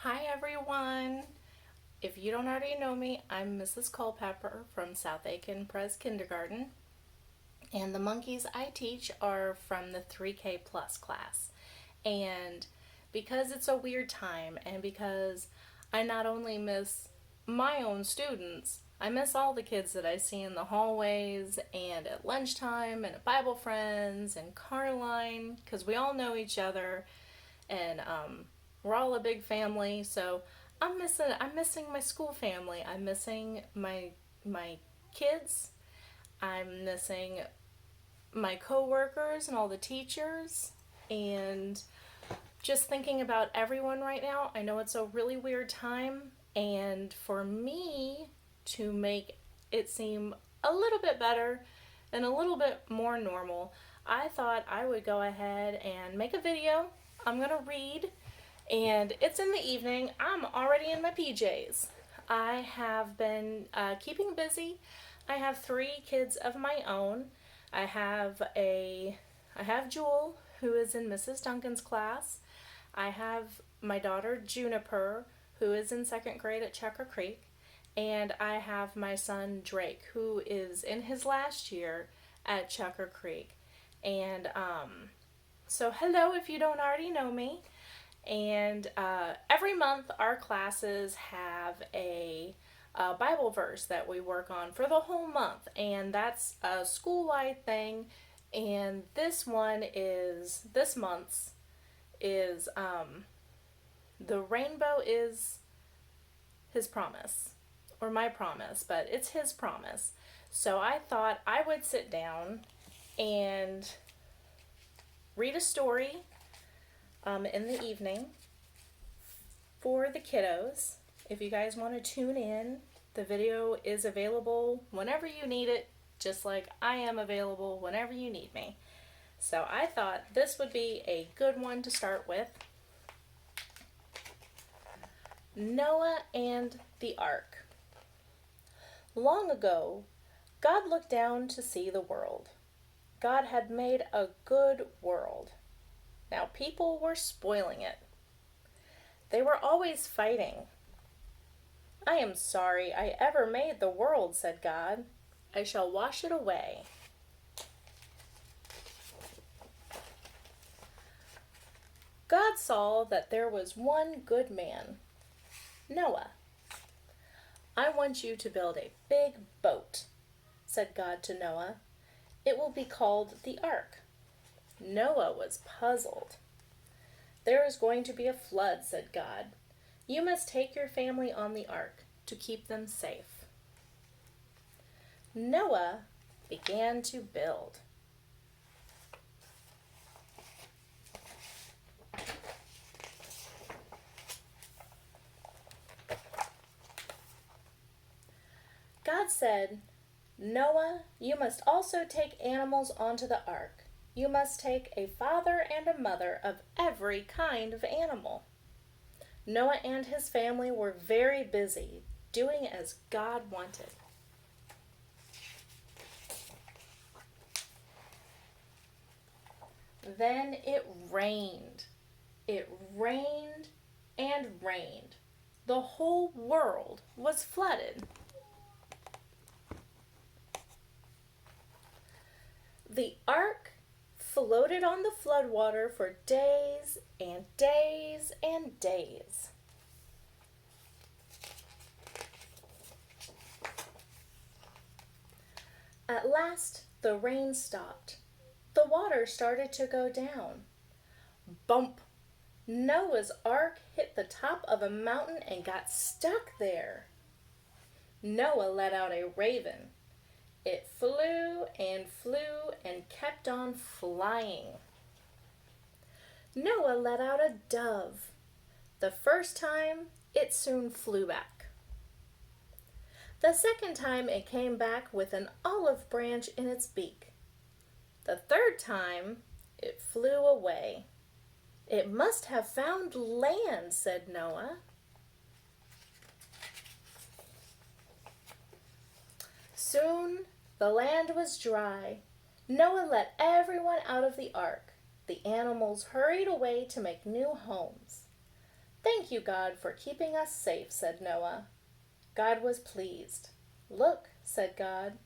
Hi everyone! If you don't already know me, I'm Mrs. Culpepper from South Aiken Pres Kindergarten, and the monkeys I teach are from the 3K plus class. And because it's a weird time, and because I not only miss my own students, I miss all the kids that I see in the hallways and at lunchtime and at Bible Friends and Carline, because we all know each other, and we're all a big family. So I'm missing my school family. I'm missing my kids. I'm missing my coworkers and all the teachers, and just thinking about everyone right now. I know it's a really weird time, and for me to make it seem a little bit better and a little bit more normal, I thought I would go ahead and make a video. I'm gonna read, and it's in the evening. I'm already in my PJs. I have been keeping busy. I have 3 kids of my own. I have Jewel, who is in Mrs. Duncan's class. I have my daughter Juniper, who is in 2nd grade at Checker Creek, and I have my son Drake, who is in his last year at Checker Creek. And so hello if you don't already know me. And every month our classes have a Bible verse that we work on for the whole month, and that's a school-wide thing. And this month's is the rainbow is his promise, or my promise, but it's his promise. So I thought I would sit down and read a story in the evening for the kiddos. If you guys want to tune in, the video is available whenever you need it, just like I am available whenever you need me. So I thought this would be a good one to start with. Noah and the Ark. Long ago, God looked down to see the world. God had made a good world. Now people were spoiling it. They were always fighting. I am sorry I ever made the world, said God. I shall wash it away. God saw that there was one good man, Noah. I want you to build a big boat, said God to Noah. It will be called the Ark. Noah was puzzled. There is going to be a flood, said God. You must take your family on the ark to keep them safe. Noah began to build. God said, Noah, you must also take animals onto the ark. You must take a father and a mother of every kind of animal. Noah and his family were very busy doing as God wanted. Then it rained. It rained and rained. The whole world was flooded. The ark floated on the floodwater for days and days and days. At last, the rain stopped. The water started to go down. Bump! Noah's ark hit the top of a mountain and got stuck there. Noah let out a raven. It flew and kept on flying. Noah let out a dove. The first time, it soon flew back. The second time, it came back with an olive branch in its beak. The third time, it flew away. It must have found land, said Noah. Soon, the land was dry. Noah let everyone out of the ark. The animals hurried away to make new homes. "Thank you, God, for keeping us safe," said Noah. God was pleased. "Look," said God,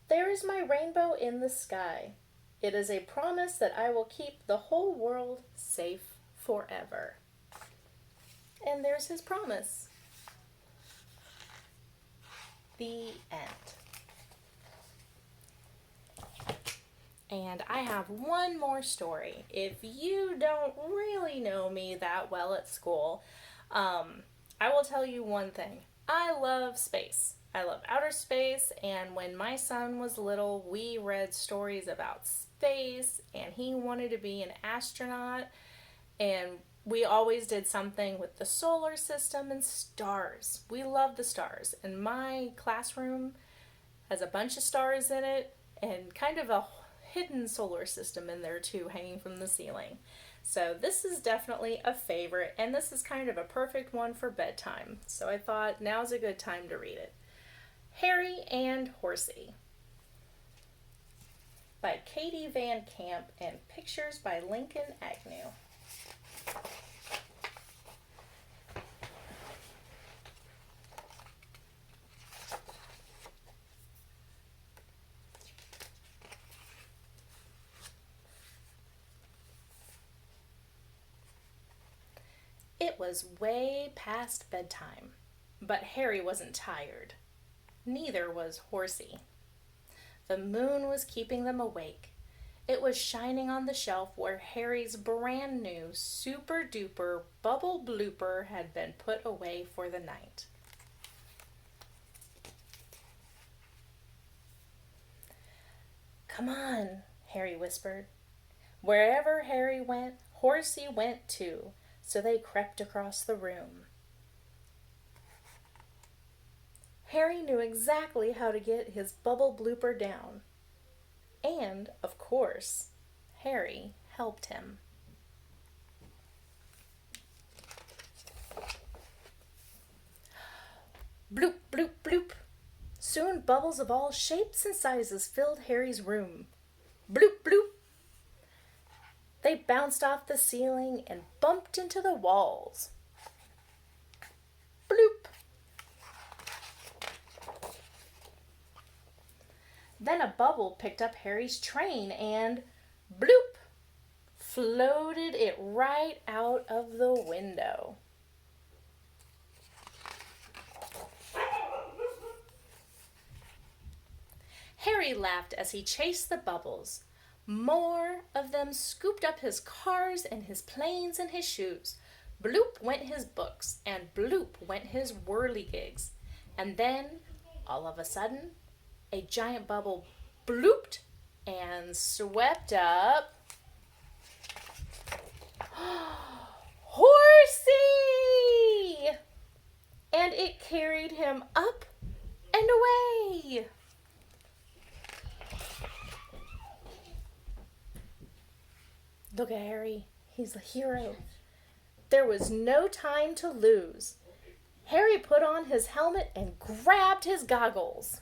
"there is my rainbow in the sky. It is a promise that I will keep the whole world safe forever." And there's his promise. The end. And I have one more story. If you don't really know me that well at school, I will tell you one thing. I love space. I love outer space, and when my son was little, we read stories about space, and he wanted to be an astronaut, and we always did something with the solar system and stars. We love the stars, and my classroom has a bunch of stars in it, and kind of a hidden solar system in there too, hanging from the ceiling. So this is definitely a favorite, and this is kind of a perfect one for bedtime. So I thought now's a good time to read it. Harry and Horsie by Katie Van Camp, and pictures by Lincoln Agnew. It was way past bedtime, but Harry wasn't tired. Neither was Horsie. The moon was keeping them awake. It was shining on the shelf where Harry's brand new super duper bubble blooper had been put away for the night. "Come on," Harry whispered. Wherever Harry went, Horsie went too, so they crept across the room. Harry knew exactly how to get his bubble blooper down. And, of course, Harry helped him. Bloop, bloop, bloop. Soon bubbles of all shapes and sizes filled Harry's room. Bloop, bloop. They bounced off the ceiling and bumped into the walls. Bloop. Then a bubble picked up Harry's train and, bloop, floated it right out of the window. Harry laughed as he chased the bubbles. More of them scooped up his cars and his planes and his shoes. Bloop went his books, and bloop went his whirligigs. And then, all of a sudden, a giant bubble blooped and swept up Horsie! And it carried him up and away. Look at Harry. He's the hero. There was no time to lose. Harry put on his helmet and grabbed his goggles.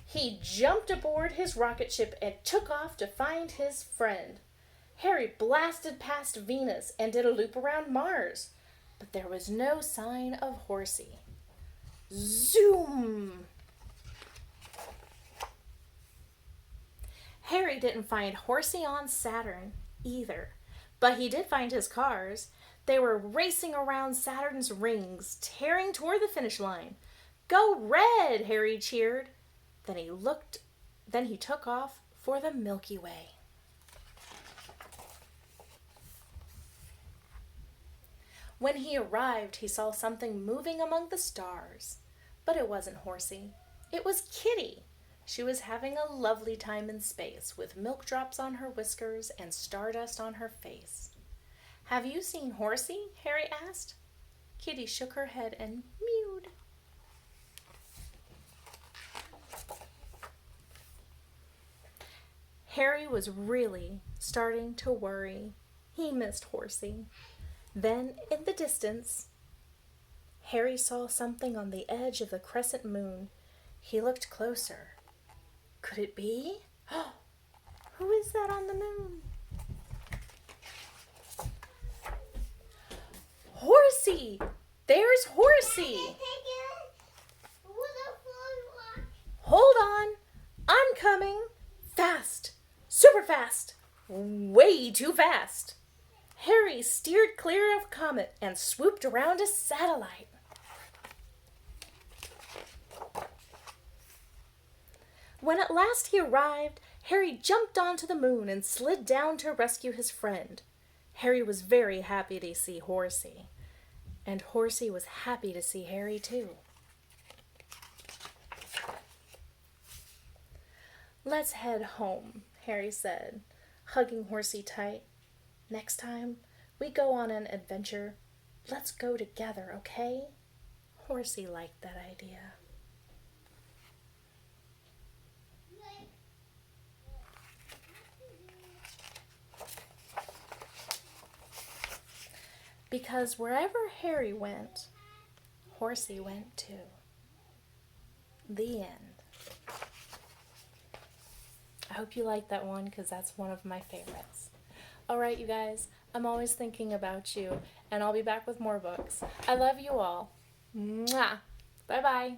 He jumped aboard his rocket ship and took off to find his friend. Harry blasted past Venus and did a loop around Mars, but there was no sign of Horsie. Zoom! Harry didn't find Horsie on Saturn either, but he did find his cars. They were racing around Saturn's rings, tearing toward the finish line. "Go red!" Harry cheered. Then he took off for the Milky Way. When he arrived, he saw something moving among the stars. But it wasn't Horsie. It was Kitty. She was having a lovely time in space with milk drops on her whiskers and stardust on her face. "Have you seen Horsie?" Harry asked. Kitty shook her head and mewed. Harry was really starting to worry. He missed Horsie. Then, in the distance, Harry saw something on the edge of the crescent moon. He looked closer. Could it be? Who is that on the moon? Horsie! There's Horsie! Hold on! I'm coming! Fast! Super fast! Way too fast! Harry steered clear of Comet and swooped around a satellite. When at last he arrived, Harry jumped onto the moon and slid down to rescue his friend. Harry was very happy to see Horsie, and Horsie was happy to see Harry too. Let's head home, Harry said, hugging Horsie tight. Next time we go on an adventure, let's go together, okay? Horsie liked that idea. Because wherever Harry went, Horsie went too. The end. I hope you liked that one because that's one of my favorites. All right, you guys, I'm always thinking about you, and I'll be back with more books. I love you all. Mwah! Bye-bye.